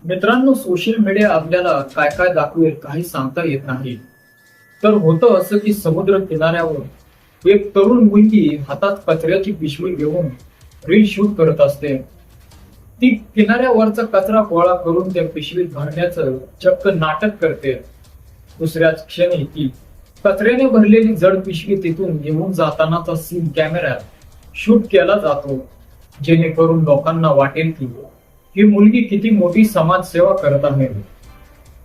मित्रांनो, social media आपल्याला काय काय दाखवेल काही सांगता येत नाही. तर होतं असं की समुद्र किनाऱ्यावर एक तरुण मुलगी हातात कचऱ्याची पिशवी घेऊन रील शूट करत असते. ती किनाऱ्यावरचा कचरा गोळा करून त्या पिशवीत भरण्याचं चक्क नाटक करते. दुसऱ्याच क्षणी ती कचऱ्याने भरलेली जड पिशवी तिथून घेऊन जातानाचा सीन कॅमेऱ्यात शूट केला जातो, जेणेकरून लोकांना वाटेल की ही मुलगी किती मोठी समाजसेवा करत आहे.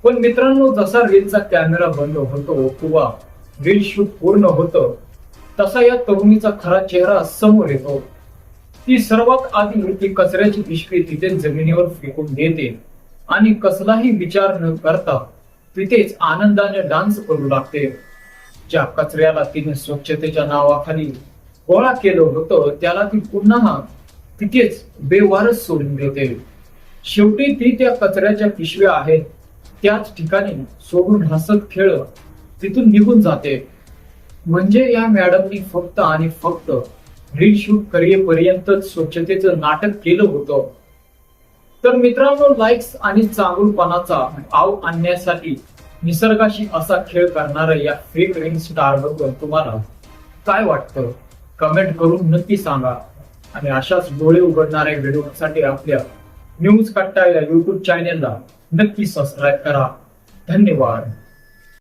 पण मित्रांनो, जसा रीलचा कॅमेरा बंद होतो किंवा रील शूट पूर्ण होतं, तसा या तरुणीचा खरा चेहरा समोर येतो. ती सर्वात आधी ती कचऱ्याची पिशवी तिथे जमिनीवर फेकून देते आणि कसलाही विचार न करता तिथेच आनंदाने डान्स करू लागते. ज्या कचऱ्याला तिने स्वच्छतेच्या नावाखाली गोळा केलं होतं, त्याला ती पुन्हा तिथेच बेवारस सोडून देते. शेवटी ती त्या कचऱ्याच्या पिशव्या आहेत त्याच ठिकाणी सोडून हसत खेळत तिथून निघून जाते. म्हणजे या मॅडमनी फक्त आणि फक्त रील शूट करेपर्यंतच स्वच्छतेचं नाटक केलं होतं. तर मित्रांनो, लाईक्स आणि चांगुलपणाचा आव आणण्यासाठी निसर्गाशी असा खेळ करणाऱ्या या फेक रील स्टार बद्दल तुम्हाला काय वाटतं, कमेंट करून नक्की सांगा. आणि अशाच डोळे उघडणाऱ्या व्हिडिओसाठी आपल्या न्यूज कट्टा या युट्यूब चॅनेलला नक्की सबस्क्राईब करा. धन्यवाद.